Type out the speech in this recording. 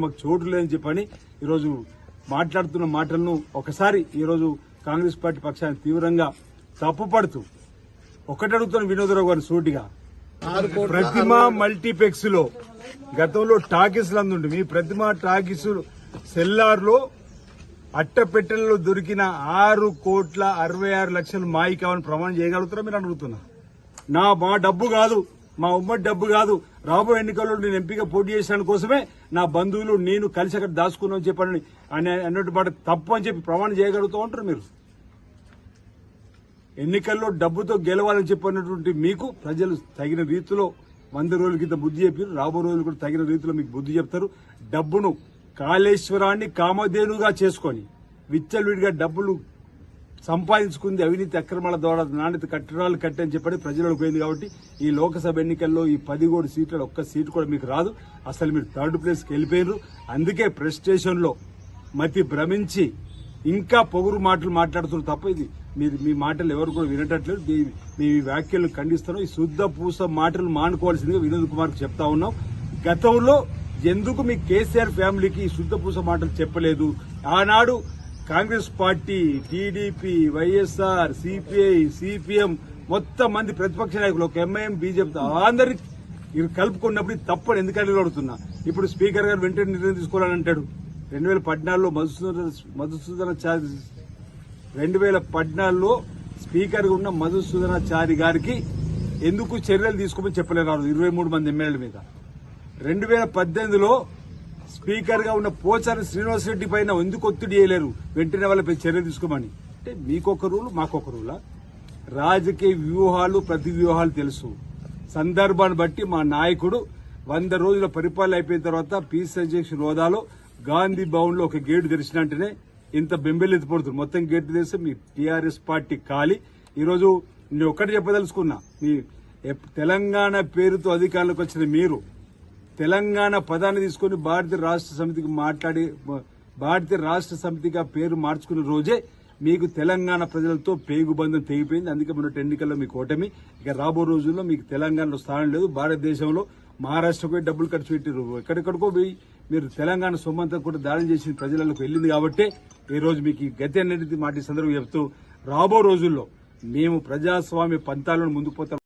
మాకు చోటు లేదని చెప్పని ఈరోజు మాట్లాడుతున్న మాటలను ఒకసారి ఈరోజు కాంగ్రెస్ పార్టీ పక్షాన్ని తీవ్రంగా తప్పుపడుతూ ఒకటి అడుగుతున్న వినోదరావు గారిని సూటిగా, ప్రతిమ మల్టీప్లెక్స్ లో గతంలో టాకీసులు అందుండి మీ ప్రతిమ టాకీసు సెల్లార్లో అట్టపెట్టెలలో దొరికిన 6,66,00,000 మాయి కావాలని ప్రమాణం చేయగలుగుతారా మీరు అడుగుతున్నా? మా డబ్బు కాదు, మా ఉమ్మడి డబ్బు కాదు, రాబోయే ఎన్నికల్లో నేను ఎంపీగా పోటీ చేసిన కోసమే నా బంధువులు నేను కలిసి అక్కడ దాచుకున్నామని చెప్పని అన్నట్టు మాట తప్పు అని చెప్పి ప్రమాణం చేయగలుగుతూ ఉంటారు మీరు. ఎన్నికల్లో డబ్బుతో గెలవాలని చెప్పినటువంటి మీకు ప్రజలు తగిన రీతిలో 100 రోజుల కింద బుద్ధి చెప్పారు. రాబో రోజులు కూడా తగిన రీతిలో మీకు బుద్ధి చెప్తారు. డబ్బును కాళేశ్వరాన్ని కామధేనుగా చేసుకొని విచ్చలవిడిగా డబ్బులు సంపాదించుకుంది అవినీతి అక్రమాల ద్వారా నాణ్యత కట్టడాలు కట్టని చెప్పని ప్రజలకు పోయింది. కాబట్టి ఈ లోక్సభ ఎన్నికల్లో ఈ 17 సీట్లలో ఒక్క సీటు కూడా మీకు రాదు. అసలు మీరు థర్డ్ ప్లేస్కి వెళ్ళిపోయారు. అందుకే ప్రెస్ స్టేషన్ లో మతి భ్రమించి ఇంకా పొగురు మాటలు మాట్లాడుతున్నారు తప్ప ఇది మీ మాటలు ఎవరు కూడా వినటట్లేదు. మీ వ్యాఖ్యలు ఖండిస్తున్నాం. ఈ శుద్ధ పూస మాటలు మానుకోవాల్సిందిగా వినోద్ కుమార్కి చెప్తా ఉన్నాం. గతంలో ఎందుకు మీ కేసీఆర్ ఫ్యామిలీకి ఈ శుద్ధ పూస మాటలు చెప్పలేదు? ఆనాడు Congress party, TDP, YSR, CPI, CPM మొత్తం మంది ప్రతిపక్ష నాయకులు, ఒక ఎంఐఎం, బీజేపీ అందరికి కలుపుకున్నప్పుడు తప్పని ఎందుకని అడుగుతున్నా. ఇప్పుడు స్పీకర్ గారు వెంటనే నిర్ణయం తీసుకోవాలని అంటాడు. 2014లో మధుసూదనాచారి 2014లో స్పీకర్ గా ఉన్న మధుసూదనాచారి గారికి ఎందుకు చర్యలు తీసుకోమని చెప్పలేరు 23 మంది ఎమ్మెల్యేల మీద. 2018లో స్పీకర్ గా ఉన్న పోచారి శ్రీనివాసరెడ్డి పైన ఎందుకు ఒత్తిడి చేయలేరు వెంటనే వాళ్ళపై చర్యలు తీసుకోమని? అంటే మీకొక రూలు మాకొక రూలా? రాజకీయ వ్యూహాలు ప్రతి వ్యూహాలు తెలుసు. సందర్భాన్ని బట్టి మా నాయకుడు 100 రోజుల పరిపాలన అయిపోయిన తర్వాత పీస్ అధ్యక్షుడు హోదాలో గాంధీ భవన్ లో ఒక గేటు తెరిచినట్టునే ఇంత బెంబెలెత్తిపడుతుంది. మొత్తం గేటు తెరిస్తే మీ టీఆర్ఎస్ పార్టీ ఖాళీ. ఈరోజు నేను ఒక్కటి చెప్పదలుచుకున్నా. మీ తెలంగాణ పేరుతో అధికారంలోకి వచ్చిన మీరు తెలంగాణ పదాన్ని తీసుకుని భారతీయ రాష్ట్ర సమితికి మాట్లాడి భారతీయ రాష్ట్ర సమితిగా పేరు మార్చుకున్న రోజే మీకు తెలంగాణ ప్రజలతో పేగుబంధం తెగిపోయింది. అందుకే మొన్నటి ఎన్నికల్లో మీకు ఓటమి. ఇక రాబో రోజుల్లో మీకు తెలంగాణలో స్థానం లేదు. భారతదేశంలో మహారాష్ట్రకు డబ్బులు ఖర్చు పెట్టారు, ఎక్కడెక్కడికో పోయి మీరు తెలంగాణ సొమ్మంతా కూడా దాడులు చేసిన ప్రజలకు వెళ్ళింది. కాబట్టి ఈ రోజు మీకు ఈ గతి అనేది మాట సందర్భంగా చెప్తూ రాబో రోజుల్లో మేము ప్రజాస్వామ్య పంతాలను ముందుకు పోతాం.